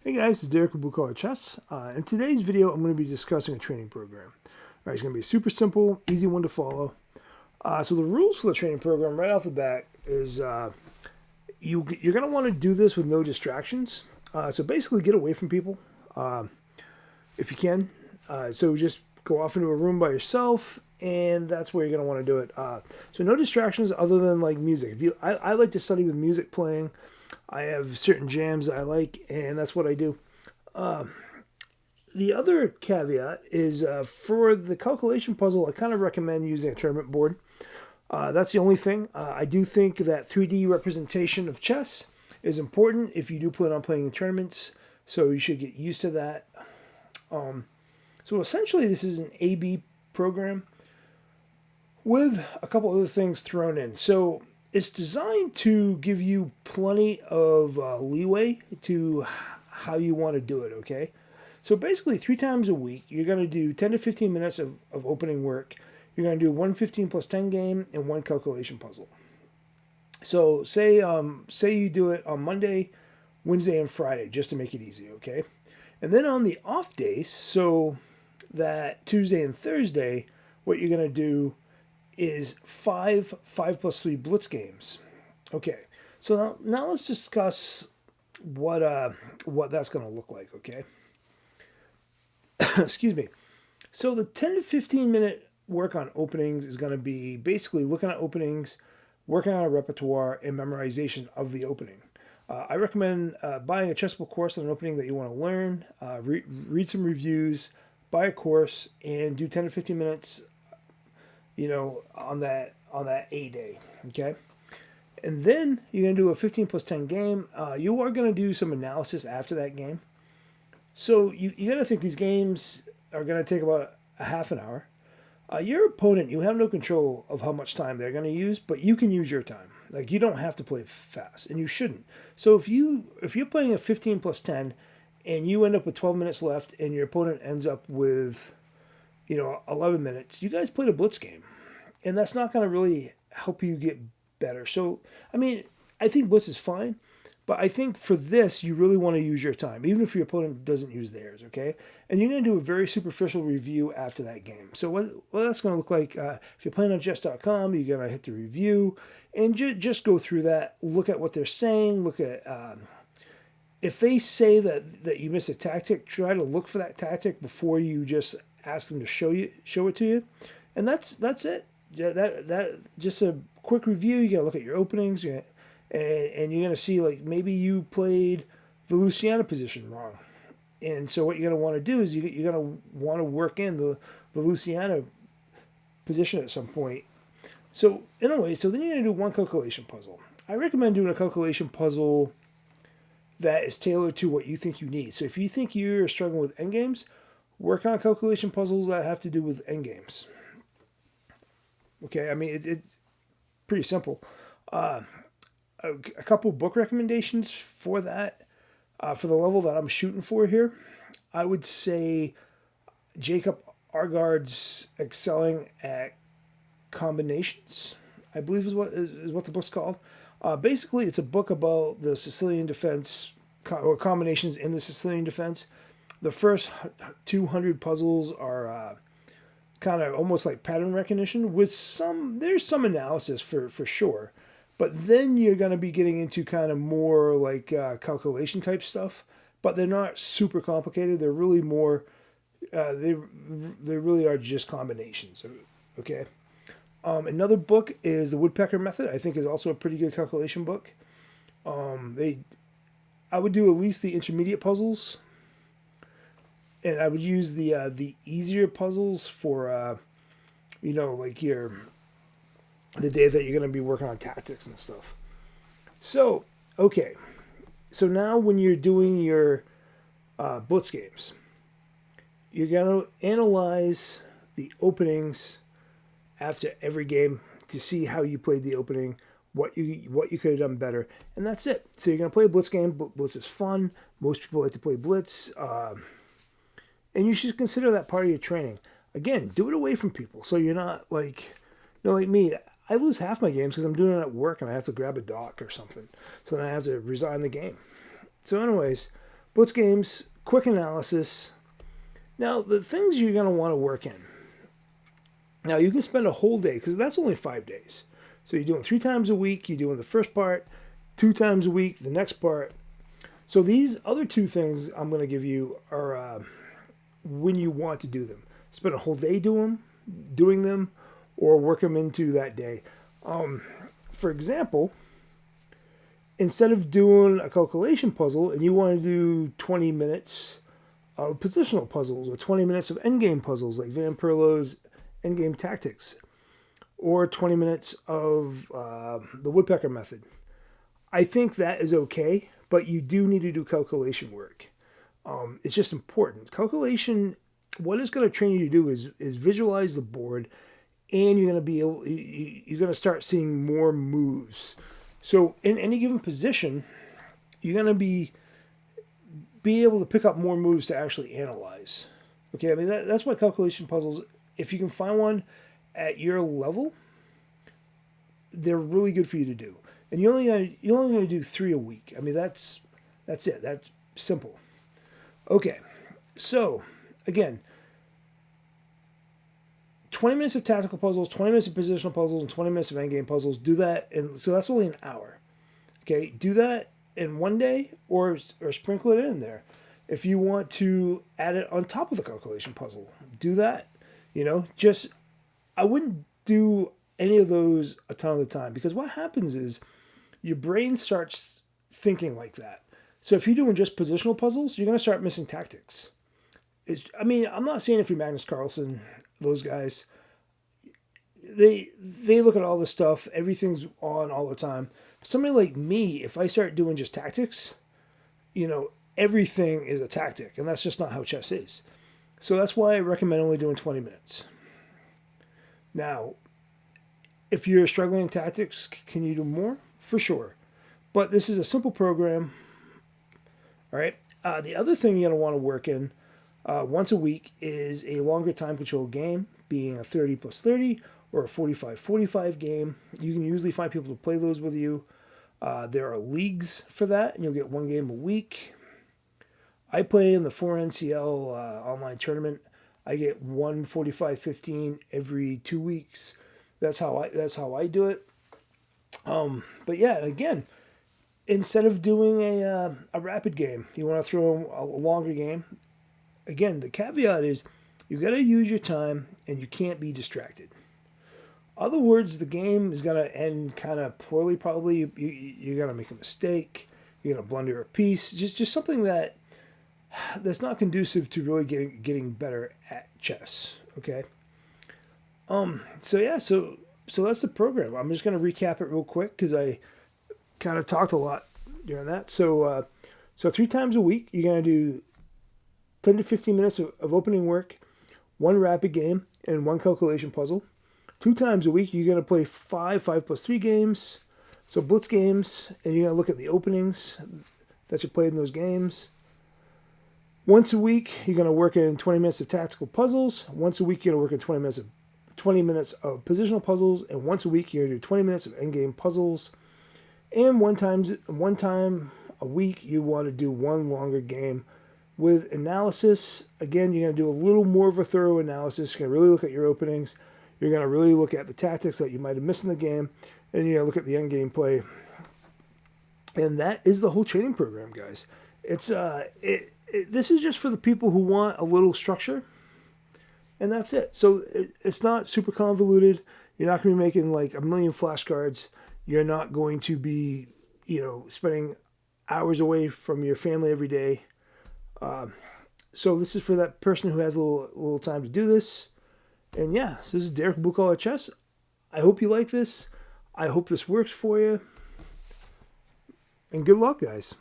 Hey guys, it's Derek with Blue Collar Chess. In today's video, I'm going to be discussing a training program. All right, it's going to be super simple, easy one to follow. So the rules for the training program right off the bat is you're going to want to do this with no distractions. So basically get away from people if you can. So just go off into a room by yourself, and that's where you're going to want to do it. So no distractions other than like music. I like to study with music playing. I have certain jams I like, and that's what I do. The other caveat is for the calculation puzzle, I kind of recommend using a tournament board. That's the only thing. I do think that 3D representation of chess is important if you do plan on playing in tournaments, so you should get used to that. So essentially, this is an A-B program with a couple other things thrown in. So it's designed to give you plenty of leeway to how you want to do it, okay? So basically, 3 times a week, you're going to do 10 to 15 minutes of opening work. You're going to do one 15 plus 10 game and one calculation puzzle. So say you do it on Monday, Wednesday, and Friday, just to make it easy, okay? And then on the off days, so that Tuesday and Thursday, what you're going to do is 5 plus 3 blitz games. Okay, so now let's discuss what that's going to look like, okay? Excuse me. So the 10 to 15 minute work on openings is going to be basically looking at openings, working on a repertoire, and memorization of the opening. I recommend buying a chessbook course on an opening that you want to learn, read some reviews, buy a course, and do 10 to 15 minutes on that A day, okay? And then you're going to do a 15 plus 10 game. You are going to do some analysis after that game. So you got to think these games are going to take about a half an hour. Your opponent, you have no control of how much time they're going to use, but you can use your time. Like, you don't have to play fast, and you shouldn't. So if you're playing a 15 plus 10 and you end up with 12 minutes left and your opponent ends up with 11 minutes, you guys played a blitz game. And that's not going to really help you get better. So, I mean, I think blitz is fine. But I think for this, you really want to use your time, even if your opponent doesn't use theirs, okay? And you're going to do a very superficial review after that game. So what that's going to look like, if you're playing on chess.com, you're going to hit the review and just go through that, look at what they're saying, look at... if they say that you missed a tactic, try to look for that tactic before you just ask them to show it to you. And that's it. That just a quick review. You got to look at your openings, and you're going to see, like, maybe you played the Louisiana position wrong. And so what you're going to want to do is you're going to want to work in the Louisiana position at some point. So anyway, so then you're going to do one calculation puzzle. I recommend doing a calculation puzzle that is tailored to what you think you need. So if you think you're struggling with endgames, work on calculation puzzles that have to do with endgames. Okay, I mean, it's pretty simple. A couple book recommendations for that, for the level that I'm shooting for here. I would say Jacob Argard's Excelling at Combinations, I believe is what the book's called. Basically, it's a book about the Sicilian defense, or combinations in the Sicilian defense. The first 200 puzzles are kind of almost like pattern recognition with there's some analysis for sure. But then you're going to be getting into kind of more like calculation type stuff. But they're not super complicated. They're really more, they really are just combinations, okay? Another book is The Woodpecker Method. I think is also a pretty good calculation book. I would do at least the intermediate puzzles, and I would use the easier puzzles for like the day that you're going to be working on tactics and stuff. So okay, so now when you're doing your blitz games, you're going to analyze the openings after every game to see how you played the opening, what you could have done better, and that's it. So you're going to play a blitz game. Blitz is fun. Most people like to play blitz, and you should consider that part of your training. Again, do it away from people, so you're not like, like me. I lose half my games because I'm doing it at work and I have to grab a dock or something, so then I have to resign the game. So anyways, Blitz games, quick analysis. Now, the things you're going to want to work in. Now, you can spend a whole day, because that's only 5 days. So you're doing 3 times a week, you're doing the first part, 2 times a week, the next part. So these other 2 things I'm going to give you are when you want to do them. Spend a whole day doing them, or work them into that day. For example, instead of doing a calculation puzzle and you want to do 20 minutes of positional puzzles or 20 minutes of endgame puzzles like Van Perlo's Endgame Tactics or 20 minutes of the Woodpecker Method, I think that is okay, but you do need to do calculation work. It's just important. Calculation, what it's going to train you to do is visualize the board, and you're going to start seeing more moves. So in any given position, you're going to be able to pick up more moves to actually analyze. Okay, I mean that's why calculation puzzles, if you can find one at your level, they're really good for you to do. And you're only going to do 3 a week. I mean that's it. That's simple. Okay, so again, 20 minutes of tactical puzzles, 20 minutes of positional puzzles, and 20 minutes of endgame puzzles. Do that, and so that's only an hour. Okay, do that in one day, or sprinkle it in there. If you want to add it on top of the calculation puzzle, do that. Just I wouldn't do any of those a ton of the time, because what happens is your brain starts thinking like that. So if you're doing just positional puzzles, you're going to start missing tactics. I'm not saying if you're Magnus Carlsen, those guys, they look at all this stuff, everything's on all the time. But somebody like me, if I start doing just tactics, everything is a tactic, and that's just not how chess is. So that's why I recommend only doing 20 minutes. Now, if you're struggling in tactics, can you do more? For sure. But this is a simple program. All right. The other thing you're going to want to work in once a week is a longer time control game, being a 30 plus 30 or a 45-45 game. You can usually find people to play those with you. There are leagues for that, and you'll get 1 game a week. I play in the 4NCL online tournament. I get 1 45-15 every 2 weeks. That's how I do it. But yeah, again, instead of doing a rapid game, you want to throw a longer game. Again, the caveat is you got to use your time, and you can't be distracted. Other words, the game is going to end kind of poorly. Probably you're going to make a mistake. You're going to blunder a piece. Just something that's not conducive to really getting better at chess. Okay. So that's the program. I'm just going to recap it real quick because I kind of talked a lot during that. So 3 times a week, you're going to do 10 to 15 minutes of opening work, 1 rapid game, and 1 calculation puzzle. 2 times a week, you're going to play 5 plus 3 games, so blitz games, and you're going to look at the openings that you played in those games. Once a week, you're going to work in 20 minutes of tactical puzzles. Once a week, you're going to work in 20 minutes of positional puzzles, and once a week, you're going to do 20 minutes of endgame puzzles. And one time a week, you want to do 1 longer game with analysis. Again, you're going to do a little more of a thorough analysis. You're going to really look at your openings. You're going to really look at the tactics that you might have missed in the game, and you're going to look at the endgame play. And that is the whole training program, guys. It's this is just for the people who want a little structure, and that's it. So it's not super convoluted. You're not going to be making like a million flashcards. You're not going to be, spending hours away from your family every day. So this is for that person who has a little time to do this. And yeah, so this is Derek Blue Collar Chess. I hope you like this. I hope this works for you. And good luck, guys.